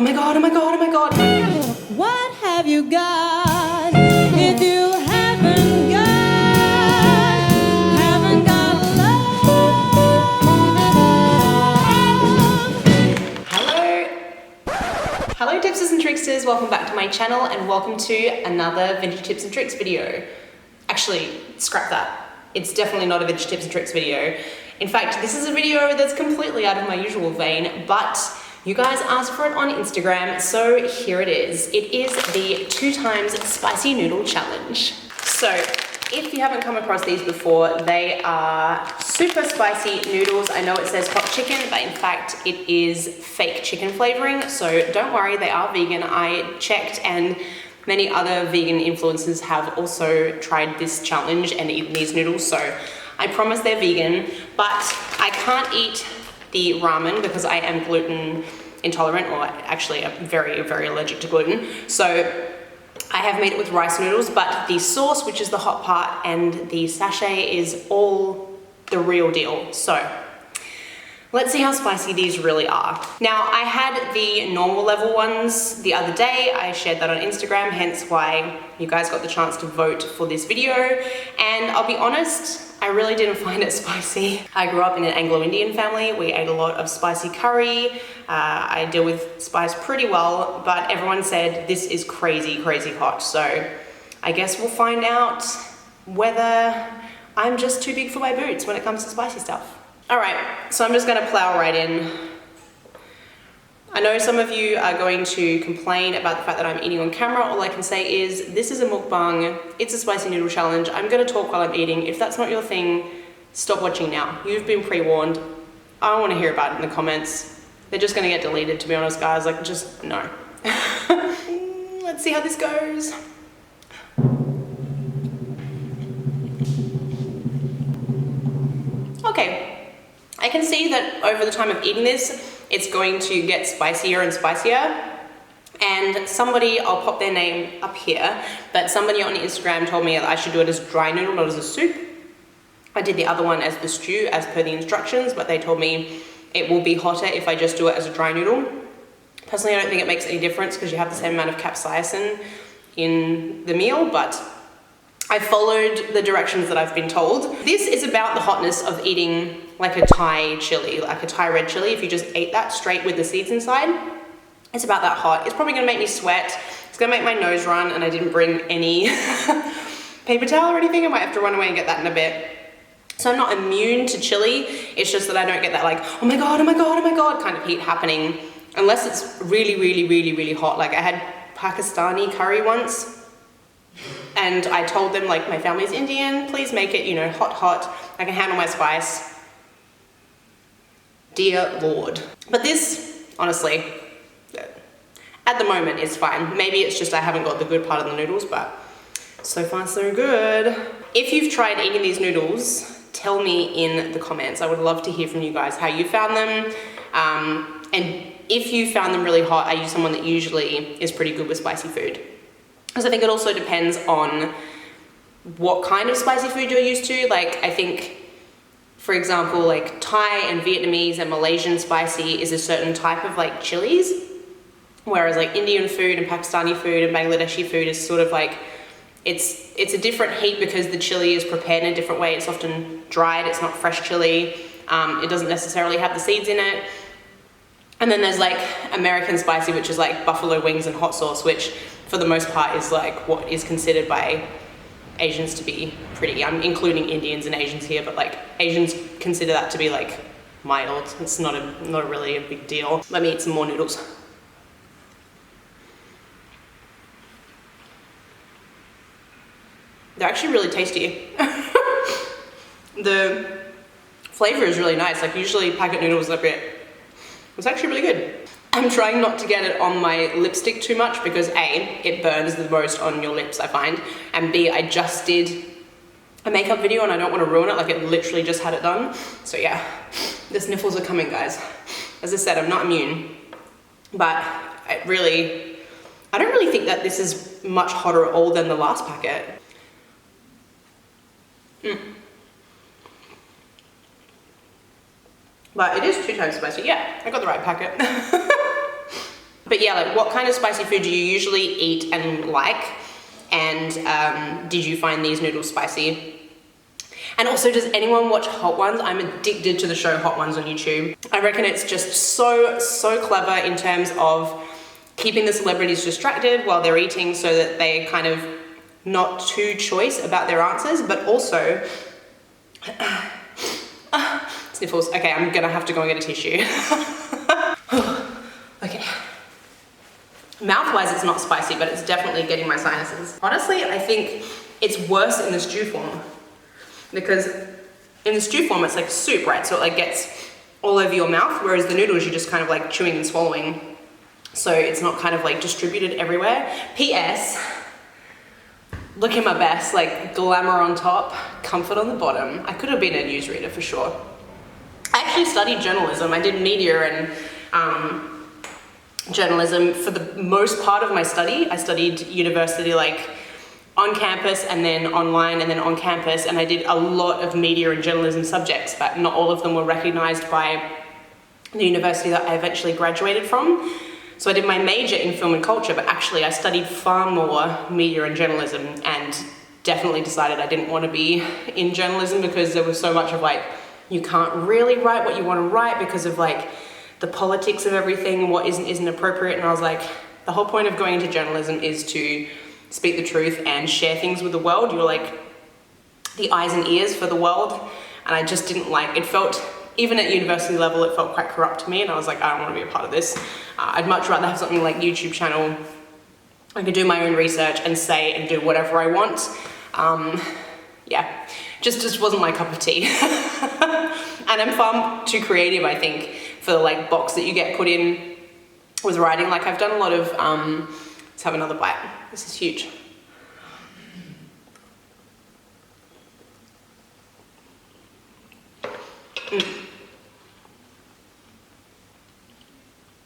oh my god, oh my god, oh my god. What have you got if you haven't got love? Hello tipsters and tricksters, welcome back to my channel and welcome to another vintage tips and tricks video. Actually, scrap that. It's definitely not a vintage tips and tricks video. In fact, this is a video that's completely out of my usual vein, but you guys asked for it on Instagram, so here it is. It is the 2x spicy noodle challenge. So, if you haven't come across these before, they are super spicy noodles. I know it says hot chicken, but in fact, it is fake chicken flavoring, so don't worry, they are vegan. I checked and many other vegan influencers have also tried this challenge and eaten these noodles, so I promise they're vegan, but I can't eat the ramen because I am gluten intolerant, or actually I'm very, very allergic to gluten. So I have made it with rice noodles, but the sauce, which is the hot part, and the sachet is all the real deal. So let's see how spicy these really are. Now, I had the normal level ones the other day. I shared that on Instagram, hence why you guys got the chance to vote for this video. And I'll be honest, I really didn't find it spicy. I grew up in an Anglo-Indian family. We ate a lot of spicy curry. I deal with spice pretty well, but everyone said this is crazy, crazy hot. So I guess we'll find out whether I'm just too big for my boots when it comes to spicy stuff. All right, so I'm just gonna plow right in. I know some of you are going to complain about the fact that I'm eating on camera. All I can say is this is a mukbang, it's a spicy noodle challenge. I'm gonna talk while I'm eating. If that's not your thing, stop watching now. You've been pre-warned. I don't wanna hear about it in the comments. They're just gonna get deleted, to be honest, guys. Like, just no. Let's see how this goes. Okay. I can see that over the time of eating this, it's going to get spicier and spicier. And somebody, I'll pop their name up here, but somebody on Instagram told me that I should do it as dry noodle, not as a soup. I did the other one as the stew, as per the instructions, but they told me it will be hotter if I just do it as a dry noodle. Personally, I don't think it makes any difference because you have the same amount of capsaicin in the meal, but I followed the directions that I've been told. This is about the hotness of eating like a Thai chili, like a Thai red chili. If you just ate that straight with the seeds inside, it's about that hot. It's probably gonna make me sweat. It's gonna make my nose run, and I didn't bring any paper towel or anything. I might have to run away and get that in a bit. So I'm not immune to chili. It's just that I don't get that like, oh my god, oh my god, oh my god kind of heat happening, unless it's really, really, really, really hot. Like I had Pakistani curry once, and I told them, like, my family's Indian, please make it, you know, hot, hot. I can handle my spice. Dear Lord. But this, honestly, at the moment is fine. Maybe it's just I haven't got the good part of the noodles, but so far so good. If you've tried eating these noodles, tell me in the comments. I would love to hear from you guys how you found them. And if you found them really hot, are you someone that usually is pretty good with spicy food? Because I think it also depends on what kind of spicy food you're used to. Like, I think, for example, like Thai and Vietnamese and Malaysian spicy is a certain type of like chilies, whereas like Indian food and Pakistani food and Bangladeshi food is sort of like, it's a different heat because the chili is prepared in a different way. It's often dried, it's not fresh chili. It doesn't necessarily have the seeds in it. And then there's like American spicy, which is like buffalo wings and hot sauce, which for the most part is like what is considered by Asians to be pretty. I'm including Indians and Asians here, but like Asians consider that to be like mild. It's not really a big deal. Let me eat some more noodles. They're actually really tasty. The flavor is really nice. Like usually packet noodles are a bit, it's actually really good. I'm trying not to get it on my lipstick too much because A, it burns the most on your lips, I find, and B, I just did a makeup video and I don't want to ruin it. Like it literally just had it done. So yeah, the sniffles are coming, guys. As I said, I'm not immune, but I don't really think that this is much hotter at all than the last packet. But it is 2 times spicy. Yeah, I got the right packet. But yeah, like what kind of spicy food do you usually eat and like? And did you find these noodles spicy? And also, does anyone watch Hot Ones? I'm addicted to the show Hot Ones on YouTube. I reckon it's just so clever in terms of keeping the celebrities distracted while they're eating so that they're kind of not too choice about their answers, but also... sniffles. Okay, I'm gonna have to go and get a tissue. Okay. Mouth-wise, it's not spicy, but it's definitely getting my sinuses. Honestly, I think it's worse in the stew form. Because in the stew form, it's like soup, right? So it like gets all over your mouth, whereas the noodles, you're just kind of like chewing and swallowing. So it's not kind of like distributed everywhere. P.S. Look at my best, like glamour on top, comfort on the bottom. I could have been a newsreader for sure. I actually studied journalism. I did media and journalism for the most part of my study. I studied university like on campus and then online and then on campus, and I did a lot of media and journalism subjects, but not all of them were recognized by the university that I eventually graduated from. So I did my major in film and culture, but actually I studied far more media and journalism, and definitely decided I didn't want to be in journalism because there was so much of like, you can't really write what you want to write because of like the politics of everything, what isn't appropriate. And I was like, the whole point of going into journalism is to speak the truth and share things with the world. You're like the eyes and ears for the world. And I just didn't like, it felt, even at university level, it felt quite corrupt to me. And I was like, I don't want to be a part of this. I'd much rather have something like YouTube channel. I could do my own research and say and do whatever I want. Yeah, just wasn't my cup of tea. And I'm far too creative, I think, for the like box that you get put in with writing. Like I've done a lot of, let's have another bite. This is huge.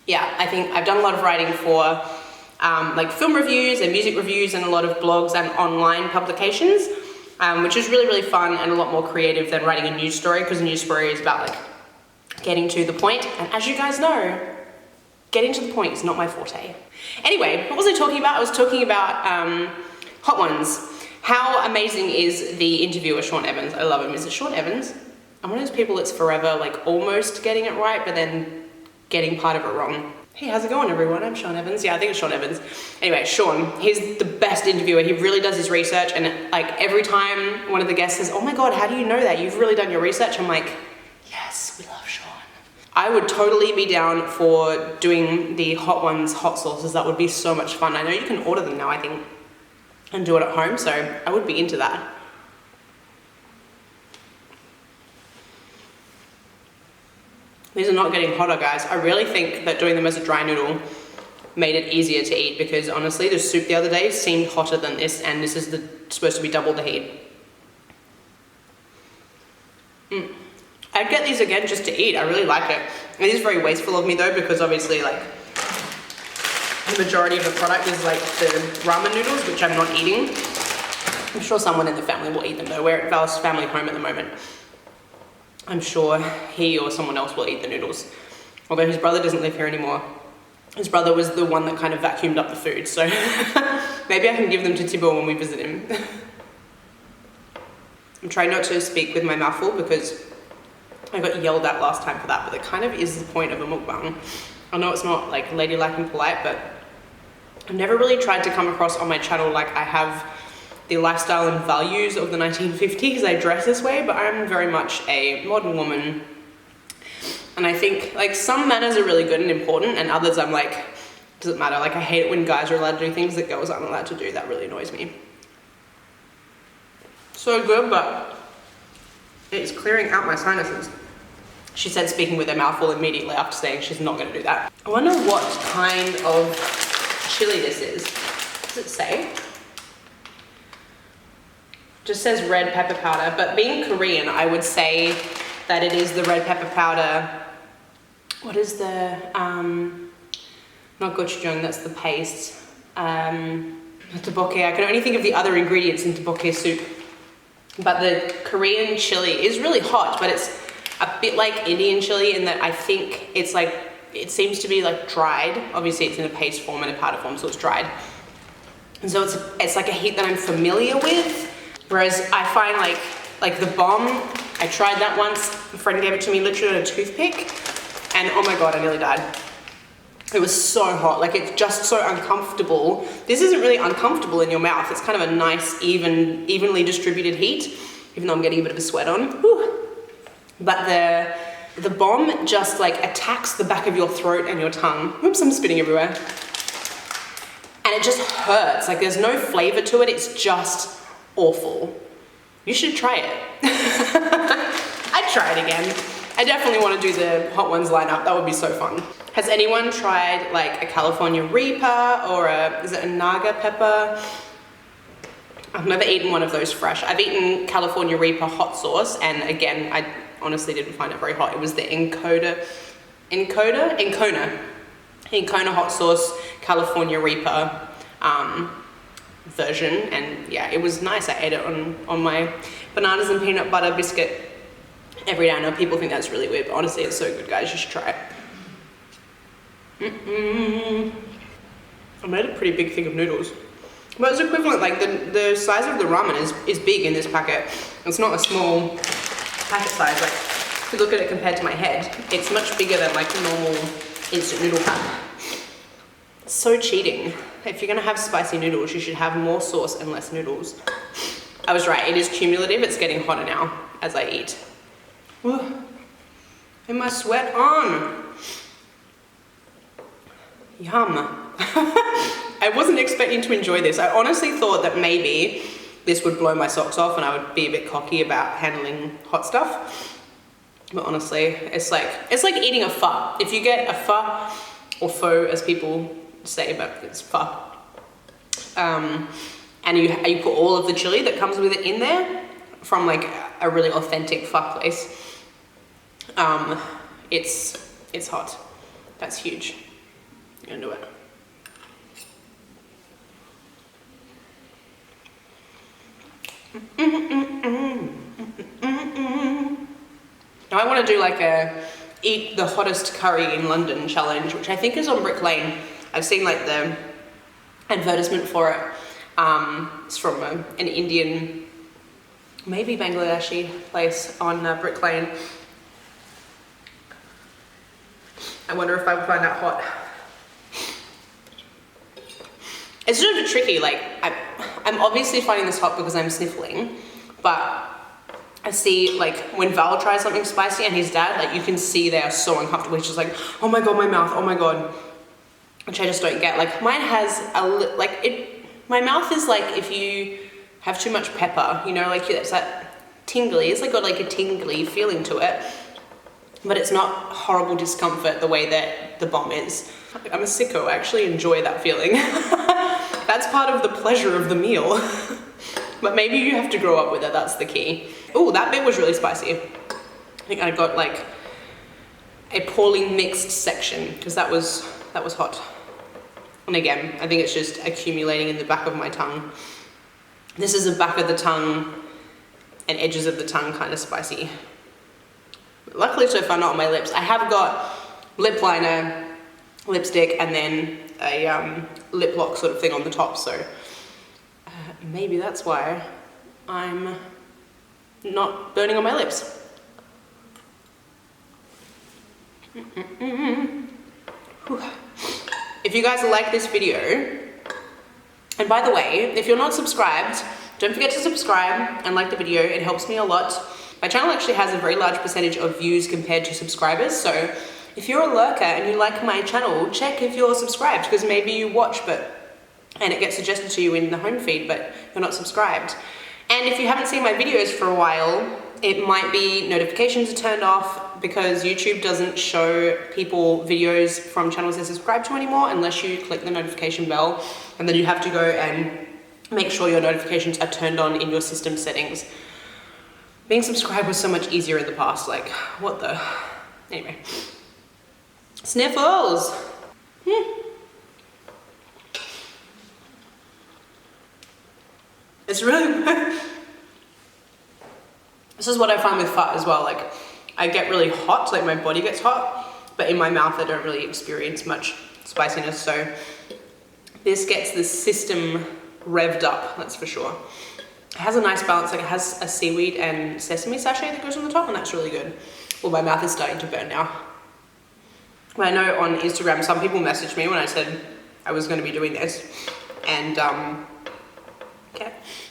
Yeah, I think I've done a lot of writing for like film reviews and music reviews and a lot of blogs and online publications, which is really fun and a lot more creative than writing a news story, because a news story is about like getting to the point, and as you guys know, getting to the point is not my forte. Anyway, what was I talking about? I was talking about Hot Ones. How amazing is the interviewer, Sean Evans? I love him. Is it Sean Evans? I'm one of those people that's forever like almost getting it right, but then getting part of it wrong. Hey, how's it going, everyone? I'm Sean Evans. Yeah, I think it's Sean Evans. Anyway, Sean, he's the best interviewer. He really does his research, and like every time one of the guests says, oh my God, how do you know that? You've really done your research. I'm like, yes, we love Sean. I would totally be down for doing the Hot Ones hot sauces. That would be so much fun. I know you can order them now, I think, and do it at home, so I would be into that. These are not getting hotter, guys. I really think that doing them as a dry noodle made it easier to eat, because honestly, the soup the other day seemed hotter than this, and this is supposed to be double the heat. I'd get these again just to eat. I really like it. It is very wasteful of me though, because obviously like the majority of the product is like the ramen noodles, which I'm not eating. I'm sure someone in the family will eat them though. We're at Val's family home at the moment. I'm sure he or someone else will eat the noodles. Although his brother doesn't live here anymore. His brother was the one that kind of vacuumed up the food, so maybe I can give them to Tibor when we visit him. I'm trying not to speak with my mouth full because I got yelled at last time for that, but it kind of is the point of a mukbang. I know it's not like ladylike and polite, but I've never really tried to come across on my channel like I have the lifestyle and values of the 1950s. I dress this way, but I'm very much a modern woman. And I think like some manners are really good and important, and others I'm like, doesn't matter. Like I hate it when guys are allowed to do things that girls aren't allowed to do. That really annoys me. So good, but it's clearing out my sinuses. She said speaking with her mouth full immediately after saying she's not going to do that. I wonder what kind of chili this is. Does it say? Just says red pepper powder, but being Korean, I would say that it is the red pepper powder. What is the, not gochujang, that's the paste. Tteokbokki, I can only think of the other ingredients in tteokbokki soup. But the Korean chili is really hot, but it's a bit like Indian chili in that I think it's like it seems to be like dried. Obviously it's in a paste form and a powder form, so it's dried. And so it's like a heat that I'm familiar with. Whereas I find like the bomb, I tried that once. A friend gave it to me literally on a toothpick, and oh my God, I nearly died. It was so hot, like it's just so uncomfortable. This isn't really uncomfortable in your mouth. It's kind of a nice, evenly distributed heat, even though I'm getting a bit of a sweat on. Whew. But the bomb just like attacks the back of your throat and your tongue. Oops, I'm spitting everywhere. And it just hurts, like there's no flavor to it. It's just awful. You should try it. I'd try it again. I definitely want to do the hot ones lineup. That would be so fun. Has anyone tried like a California Reaper or is it a Naga pepper? I've never eaten one of those fresh. I've eaten California Reaper hot sauce, and again, I honestly didn't find it very hot. It was the Encona hot sauce California Reaper version, and yeah, it was nice. I ate it on my bananas and peanut butter biscuit every day. I know people think that's really weird, but honestly, it's so good, guys. You should try it. I made a pretty big thing of noodles. But it's equivalent, like the size of the ramen is big in this packet. It's not a small packet size. Like, if you look at it compared to my head, it's much bigger than like a normal instant noodle pack. It's so cheating. If you're gonna have spicy noodles, you should have more sauce and less noodles. I was right, it is cumulative. It's getting hotter now as I eat. And my sweat on. Yum. I wasn't expecting to enjoy this. I honestly thought that maybe this would blow my socks off and I would be a bit cocky about handling hot stuff. But honestly, it's like eating a pho. If you get a pho, or pho as people say, but it's pho, and you put all of the chili that comes with it in there from like a really authentic pho place, it's hot. That's huge. I'm gonna do it. Now I want to do like a eat the hottest curry in London challenge, which I think is on Brick Lane. I've seen like the advertisement for it. It's from an Indian, maybe Bangladeshi place on Brick Lane. I wonder if I would find that hot. It's sort of tricky, like I'm obviously finding this hot because I'm sniffling, but I see like when Val tries something spicy and his dad, like you can see they are so uncomfortable. He's just like, oh my God, my mouth, oh my God. Which I just don't get. Like mine has my mouth is like if you have too much pepper, you know, like it's that tingly, it's like got like a tingly feeling to it, but it's not horrible discomfort the way that the bomb is. I'm a sicko, I actually enjoy that feeling. That's part of the pleasure of the meal. But maybe you have to grow up with it, that's the key. Oh, that bit was really spicy. I think I got like a poorly mixed section because that was hot. And again, I think it's just accumulating in the back of my tongue. This is the back of the tongue and edges of the tongue kind of spicy. Luckily so far not on my lips. I have got lip liner, lipstick, and then a lip lock sort of thing on the top, so maybe that's why I'm not burning on my lips. If you guys like this video, and by the way, if you're not subscribed, don't forget to subscribe and like the video. It helps me a lot. My channel actually has a very large percentage of views compared to subscribers, so if you're a lurker and you like my channel, check if you're subscribed, because maybe you watch and it gets suggested to you in the home feed, but you're not subscribed. And if you haven't seen my videos for a while, it might be notifications are turned off because YouTube doesn't show people videos from channels they're subscribed to anymore unless you click the notification bell, and then you have to go and make sure your notifications are turned on in your system settings. Being subscribed was so much easier in the past, like, what the... Anyway. Sniffles! It's really... This is what I find with pho as well, like, I get really hot, like my body gets hot, but in my mouth I don't really experience much spiciness. So this gets the system revved up, that's for sure. It has a nice balance, like it has a seaweed and sesame sachet that goes on the top, and that's really good. Well, my mouth is starting to burn now. But I know on Instagram, some people messaged me when I said I was going to be doing this, and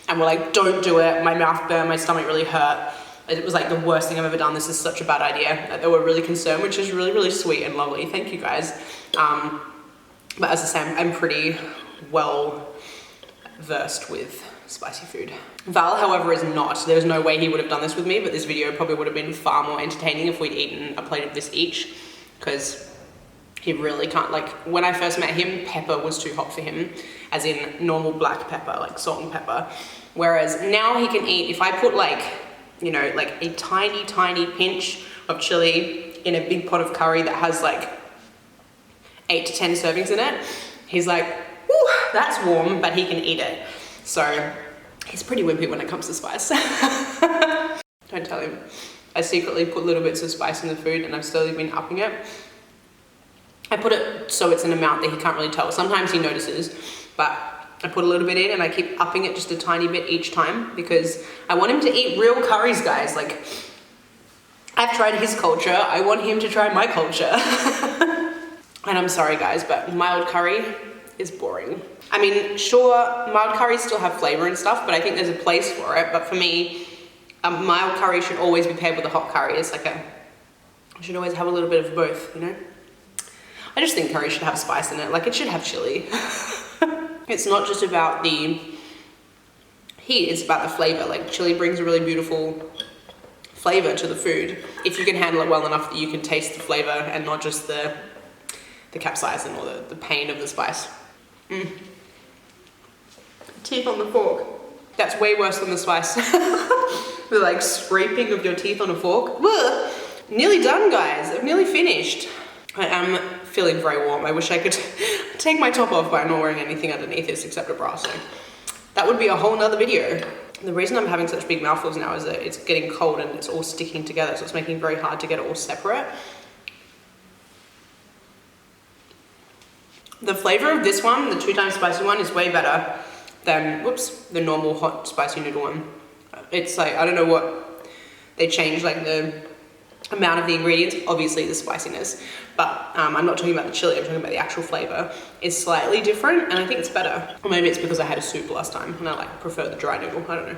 and were like, don't do it, my mouth burned, my stomach really hurt. It was like the worst thing I've ever done, this is such a bad idea. They were really concerned, which is really, really sweet and lovely. Thank you guys. But as I say, I'm pretty well versed with spicy food. Val, however, is not. There's no way he would have done this with me, but this video probably would have been far more entertaining if we'd eaten a plate of this each, because he really can't, like, when I first met him, pepper was too hot for him, as in normal black pepper, like salt and pepper. Whereas now he can eat, if I put like, you know, like a tiny, tiny pinch of chili in a big pot of curry that has like 8 to 10 servings in it, he's like, whew, that's warm, but he can eat it. So he's pretty wimpy when it comes to spice. Don't tell him. I secretly put little bits of spice in the food and I've slowly been upping it. I put it so it's an amount that he can't really tell. Sometimes he notices, but I put a little bit in and I keep upping it just a tiny bit each time because I want him to eat real curries, guys. Like, I've tried his culture. I want him to try my culture. And I'm sorry, guys, but mild curry is boring. I mean, sure, mild curries still have flavor and stuff, but I think there's a place for it. But for me, a mild curry should always be paired with a hot curry. It's like I should always have a little bit of both, you know? I just think curry should have spice in it. Like, it should have chili. It's not just about the heat, it's about the flavor. Like, chili brings a really beautiful flavor to the food if you can handle it well enough that you can taste the flavor and not just the capsaicin or the pain of the spice. Teeth on the fork. That's way worse than the spice. The like scraping of your teeth on a fork. Ugh. Nearly done, guys. I've nearly finished. I am feeling very warm. I wish I could take my top off, but I'm not wearing anything underneath this except a bra, so that would be a whole nother video. The reason I'm having such big mouthfuls now is that it's getting cold and it's all sticking together, so it's making it very hard to get it all separate. The flavor of this one, the 2 times spicy one, is way better than, the normal hot spicy noodle one. It's like, I don't know what, they changed like the amount of the ingredients, obviously the spiciness, but I'm not talking about the chili, I'm talking about the actual flavor. It's slightly different and I think it's better. Or maybe it's because I had a soup last time and I like prefer the dry noodle, I don't know.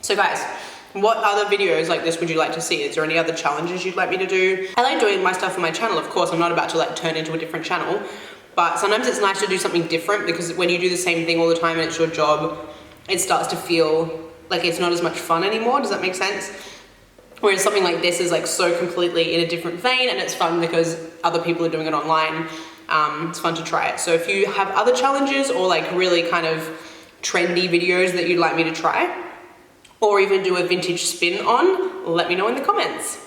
So guys, what other videos like this would you like to see? Is there any other challenges you'd like me to do? I like doing my stuff on my channel, of course. I'm not about to like turn into a different channel, but sometimes it's nice to do something different because when you do the same thing all the time and it's your job, it starts to feel like it's not as much fun anymore. Does that make sense? Whereas something like this is like so completely in a different vein and it's fun because other people are doing it online. It's fun to try it. So if you have other challenges or like really kind of trendy videos that you'd like me to try, or even do a vintage spin on, let me know in the comments.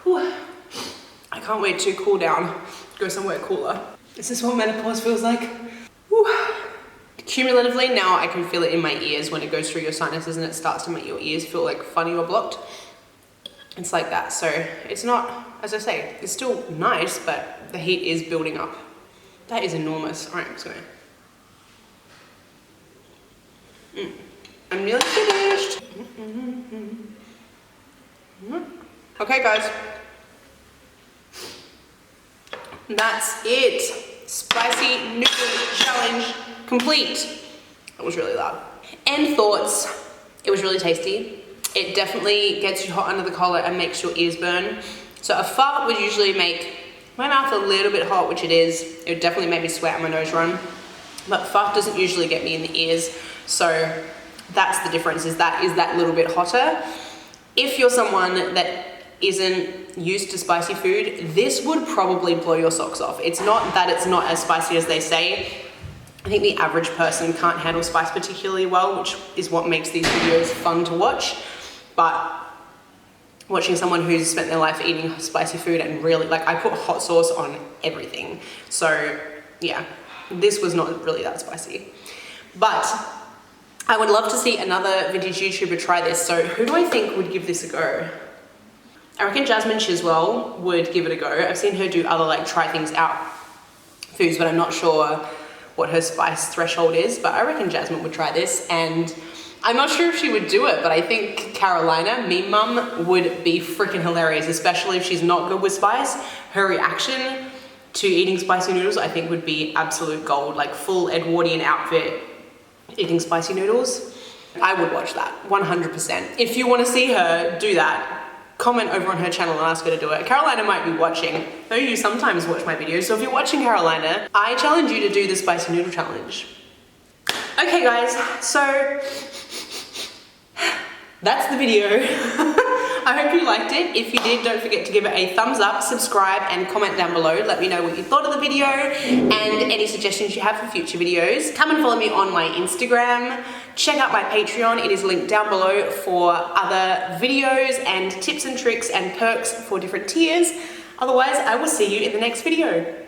Whew. I can't wait to cool down, go somewhere cooler. Is this what menopause feels like? Whew. Cumulatively, now I can feel it in my ears when it goes through your sinuses and it starts to make your ears feel like funny or blocked. It's like that, so it's not, as I say, it's still nice, but the heat is building up. That is enormous. All right, I'm just gonna. I'm nearly finished. Okay, guys. That's it. Spicy noodle challenge complete. It was really loud. End thoughts. It was really tasty. It definitely gets you hot under the collar and makes your ears burn. So a fart would usually make my mouth a little bit hot, which it is. It would definitely make me sweat and my nose run. But fart doesn't usually get me in the ears. So that's the difference, is that little bit hotter. If you're someone that isn't used to spicy food, this would probably blow your socks off. It's not that it's not as spicy as they say. I think the average person can't handle spice particularly well, which is what makes these videos fun to watch. But watching someone who's spent their life eating spicy food and really, like, I put hot sauce on everything. So yeah, this was not really that spicy. But I would love to see another vintage YouTuber try this. So who do I think would give this a go? I reckon Jasmine Chiswell would give it a go. I've seen her do other like try things out foods, but I'm not sure what her spice threshold is, but I reckon Jasmine would try this, and I'm not sure if she would do it, but I think Carolina, Meme Mum, would be freaking hilarious, especially if she's not good with spice. Her reaction to eating spicy noodles, I think, would be absolute gold, like full Edwardian outfit, eating spicy noodles. I would watch that, 100%. If you want to see her do that, comment over on her channel and ask her to do it. Carolina might be watching, though you sometimes watch my videos, so if you're watching Carolina, I challenge you to do the spicy noodle challenge. Okay guys, so that's the video. I hope you liked it. If you did, don't forget to give it a thumbs up, subscribe, and comment down below. Let me know what you thought of the video and any suggestions you have for future videos. Come and follow me on my Instagram. Check out my Patreon. It is linked down below for other videos and tips and tricks and perks for different tiers. Otherwise, I will see you in the next video.